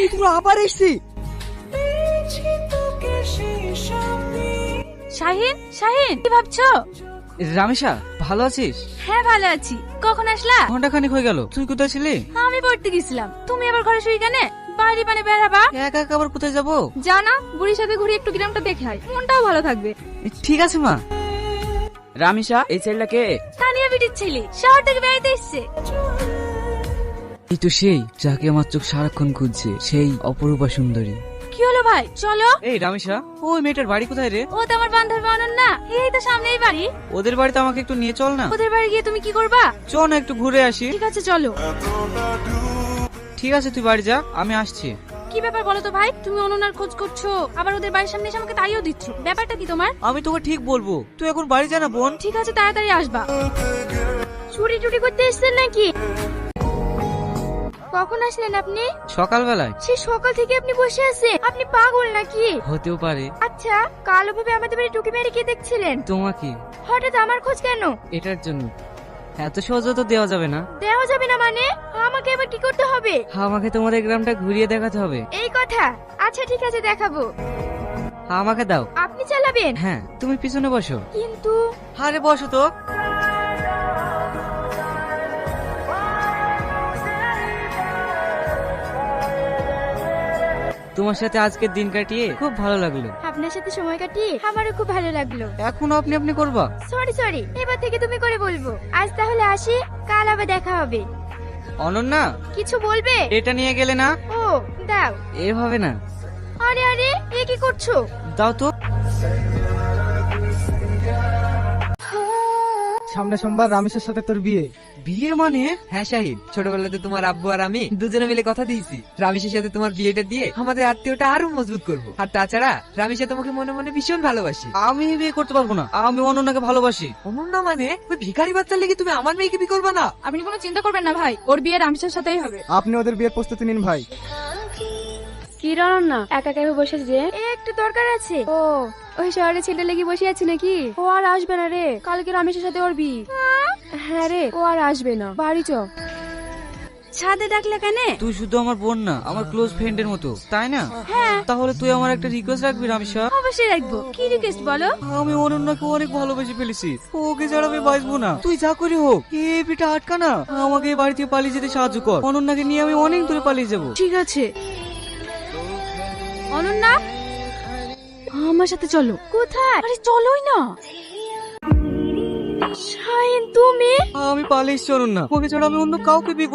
এই তোরা আবার এসছি। শাহিন, শাহিন, কি ভাবছো? রামেশা, ভালো আছিস? হ্যাঁ ভালো আছি। কখন আসলা? ঘন্টা খানিক হয়ে গেল। তুই কোথায় ছিলি? আমি পড়তে গেছিলাম। তুমি আবার ঘরে শুই কেন? বাইরে পানে বেরাবা? একা একা আবার কোথায় যাবো? জানা, বুড়ির সাথে ঘুরে একটু গ্রামটা দেখে আয়, মনটাও ভালো থাকবে। ঠিক আছে মা। রামেশা, এই ছেলেটা কে? তানিয়া বিটির ছেলে, শহর থেকে বেড়াইতে এসছে। এই তো সেই যাকে আমার চোখ সারাক্ষণ খুঁজছে, সেই অপরূপা সুন্দরী। কি হলো ভাই, চলো। এই রামেশা, ওই মেয়েটার বাড়ি কোথায় রে? ও তো আমার বান্ধবী অনন্যা, এই তো সামনেই বাড়ি। ওদের বাড়িতে আমাকে একটু নিয়ে চল না। ওদের বাড়ি গিয়ে তুমি কি করবা? চল না একটু ঘুরে আসি। ঠিক আছে চলো। ঠিক আছে, তুই বাড়ি যা, আমি আসছি। কি ব্যাপার বলো তো ভাই, তুমি অনন্যার খোঁজ করছো, আবার ওদের বাড়ির সামনে এসে আমাকে তাইও দিচ্ছ, ব্যাপারটা কি তোমার? আমি তোকে ঠিক বলবো, তুই এখন বাড়ি যা না বোন। ঠিক আছে, তাড়াতাড়ি আসবা। চুরি টুরি করতে এসেছেন নাকি? কখন আসলেন আপনি? সকালবেলায়। সে সকাল থেকে আপনি বসে আছেন, আপনি পাগল নাকি? হতেও পারে। আচ্ছা, কালো ভাবে আমাদের বাড়ি টুকি মেরে কি দেখছিলেন? তোমাকে হঠাৎ আমার খোঁজ কেন? এটার জন্য এত সহজে তো দেওয়া যাবে না। দেওয়া যাবে না মানে? আমাকে এবার কি করতে হবে? আমাকে তোমাদের গ্রামটা ঘুরিয়ে দেখাতে হবে। এই কথা? আচ্ছা ঠিক আছে, দেখাবো। আমাকে দাও। আপনি চালাবেন? হ্যাঁ, তুমি পিছনে বসো। কিন্তু আরে বসো তো। তোমার সাথে আজকের দিন কাটিয়ে খুব ভালো লাগলো। আপনার সাথে সময় কাটিয়ে আমারও খুব ভালো লাগলো। এখনো আপনি আপনি করবা? সরি সরি, এবার থেকে তুমি করে বলবো। আজ তাহলে আসি, কাল আবার দেখা হবে। অনন্যা, কিছু বলবে? এটা নিয়ে গেলে না? ও দাও। এভাবে না। আরে আরে, এ কি করছো? দাও তো। সামনে সোমবার রামেশের সাথে তোর বিয়ে। বিয়ে মানে? হ্যাঁ শাহিদ, ছোটবেলাতে তোমার আব্বু আর আমি দুজনে মিলে কথা দিয়েছি রামেশের সাথে তোমার বিয়েটা দিয়ে আমাদের আত্মীয়টা আরো মজবুত করব। আর তাছাড়া রামেশা তোমাকে মনে মনে ভীষণ ভালোবাসি। আমি বিয়ে করতে পারবো না, আমি অনন্যাকে ভালোবাসি। অনন্যা মানে? ওই ভিখারি বাচ্চার লেগে তুমি আমার মেয়েকে বিয়ে করবা না? আপনি কোনো চিন্তা করবেন না ভাই, ওর বিয়ে রামেশের সাথেই হবে। আপনি ওদের বিয়ের প্রস্তুতি নিন ভাই। কি রান না একা একা বসে যে? একটু দরকার আছে। ও, ওই শহরে ছেলে লেগে বসে আছে নাকি? ও আর আসবে না রে, কালকে রমেশের সাথে ওর বিয়ে। হ্যাঁ রে, ও আর আসবে না, বাড়ি চ। ছাদে ডাকলে কেন? তুই শুধু আমার বোন না, আমার ক্লোজ ফ্রেন্ডের মতো, তাই না? হ্যাঁ তাহলে তুই আমার একটা রিকোয়েস্ট রাখবি রামেশা। অবশ্যই রাখবো। কি রিকোয়েস্ট বলো? আমি অনন্যাকে অনেক ভালোবেসে ফেলেছি, ওকে ছাড়া আমি বাঁচবো না। তুই যা করি হোক, এ পিঠা আটকা না, আমাকে এই বাড়ি থেকে পালিয়ে যেতে সাহায্য কর। অনন্যাকে নিয়ে আমি অনেক দূরে পালিয়ে যাবো। ঠিক আছে। অনন্যা, আমার সাথে চলো। কোথায়? আরে চলোই না। শাহিন তুমি? আমি পালিয়েছি অনন্যা, ওকে ছাড়া আমি অন্য কাউকে বিয়ে